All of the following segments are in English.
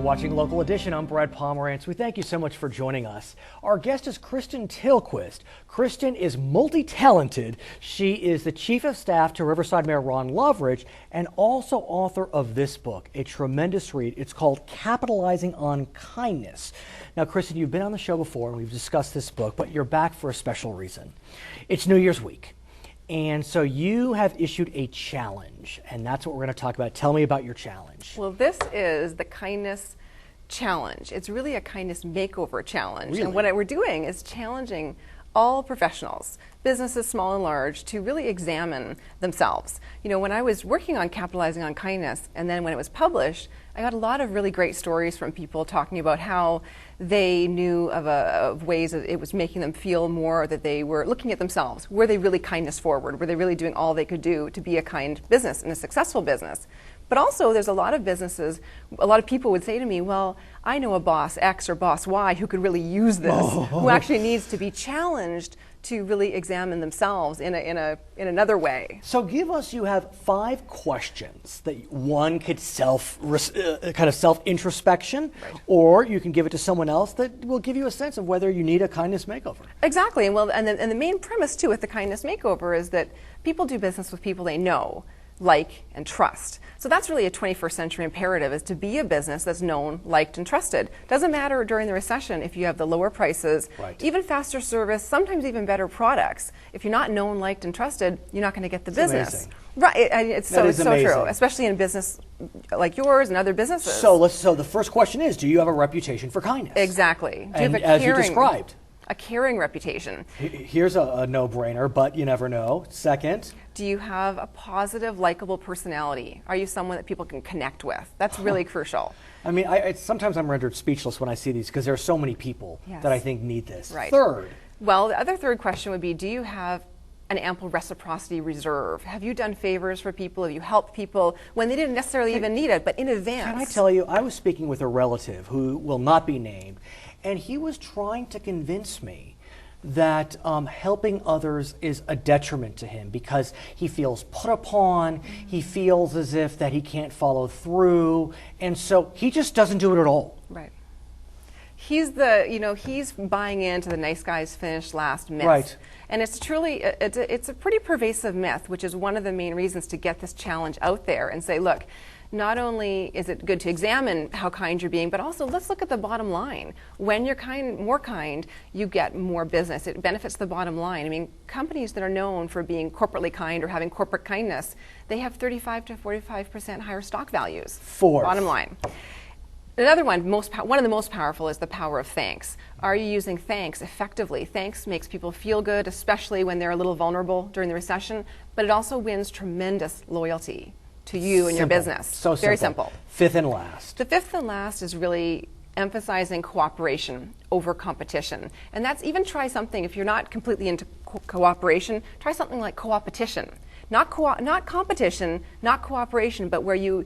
watching Local Edition. I'm Brad Pomerantz. We thank you so much for joining us. Our guest is Kristin Tilquist. Kristin is multi-talented. She is the Chief of Staff to Riverside Mayor Ron Loveridge and also author of this book, a tremendous read. It's called Capitalizing on Kindness. Now, Kristin, you've been on the show before and we've discussed this book, but you're back for a special reason. It's New Year's week. And so you have issued a challenge, and that's what we're going to talk about. Tell me about your challenge. Well, this is the Kindness Challenge. It's really a kindness makeover challenge. Really? And what we're doing is challenging all professionals, businesses small and large, to really examine themselves. You know, when I was working on Capitalizing on Kindness, and then when it was published, I got a lot of really great stories from people talking about how they knew of ways that it was making them feel more that they were looking at themselves. Were they really kindness forward? Were they really doing all they could do to be a kind business and a successful business? But also, there's a lot of businesses, a lot of people would say to me, well, I know a boss X or boss Y who could really use this, who actually needs to be challenged to really examine themselves in another way. So you have 5 questions that one could kind of self-introspection, Right. or you can give it to someone else that will give you a sense of whether you need a kindness makeover. Exactly, and the main premise too with the kindness makeover is that people do business with people they know, like, and trust. So that's really a 21st century imperative, is to be a business that's known, liked, and trusted. Doesn't matter during the recession if you have the lower prices, Right. even faster service, sometimes even better products. If you're not known, liked, and trusted, you're not going to get the business. Amazing. Right, it's so amazing. true, especially in business like yours and other businesses. So the first question is, do you have a reputation for kindness? Exactly. Do you And have a as you caring, described. a caring reputation? Here's a no-brainer, but you never know. Second, Do you have a positive, likable personality? Are you someone that people can connect with? That's really crucial. I mean, sometimes I'm rendered speechless when I see these because there are so many people Yes. that I think need this. Right. Third, Well, the other third question would be, do you have an ample reciprocity reserve? Have you done favors for people? Have you helped people when they didn't necessarily even need it, but in advance? can I tell you, I was speaking with a relative who will not be named, and he was trying to convince me that helping others is a detriment to him because he feels put upon, he feels as if that he can't follow through, and so he just doesn't do it at all. Right. He's buying into the nice guys finish last myth. Right. And it's truly, it's a pretty pervasive myth, which is one of the main reasons to get this challenge out there and say, look, not only is it good to examine how kind you're being, but also let's look at the bottom line. When you're more kind, you get more business. It benefits the bottom line. I mean, companies that are known for being corporately kind or having corporate kindness, they have 35 to 45% higher stock values. Fourth. Bottom line. Another one, one of the most powerful, is the power of thanks. Are you using thanks effectively? Thanks makes people feel good, especially when they're a little vulnerable during the recession, but it also wins tremendous loyalty to you and your business. So Very simple. Fifth and last. The fifth and last is really emphasizing cooperation over competition. And that's even try something, if you're not completely into cooperation, try something like co-opetition. Not competition, not cooperation, but where you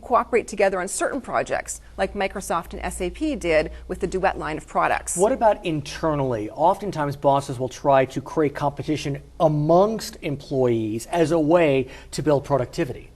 cooperate together on certain projects, like Microsoft and SAP did with the Duet line of products. What about internally? Oftentimes bosses will try to create competition amongst employees as a way to build productivity.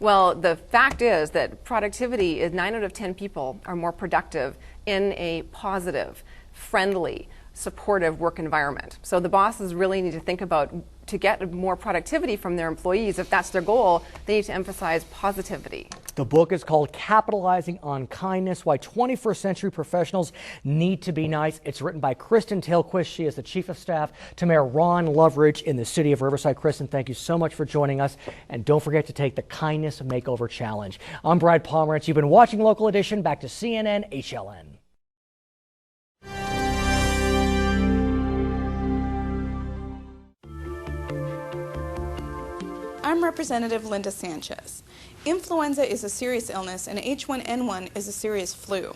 Well, the fact is that productivity is 9 out of 10 people are more productive in a positive, friendly, supportive work environment. So the bosses really need to think about, to get more productivity from their employees, if that's their goal, they need to emphasize positivity. The book is called Capitalizing on Kindness, Why 21st Century Professionals Need to Be Nice. It's written by Kristin Tilquist. She is the Chief of Staff to Mayor Ron Loveridge in the city of Riverside. Kristin, thank you so much for joining us. And don't forget to take the Kindness Makeover Challenge. I'm Brad Pomerantz. You've been watching Local Edition. Back to CNN HLN. I'm Representative Linda Sanchez. Influenza is a serious illness and H1N1 is a serious flu.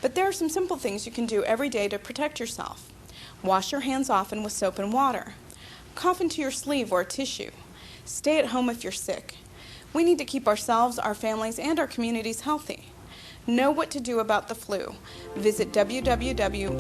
But there are some simple things you can do every day to protect yourself. Wash your hands often with soap and water. Cough into your sleeve or a tissue. Stay at home if you're sick. We need to keep ourselves, our families, and our communities healthy. Know what to do about the flu. Visit www.flu.gov.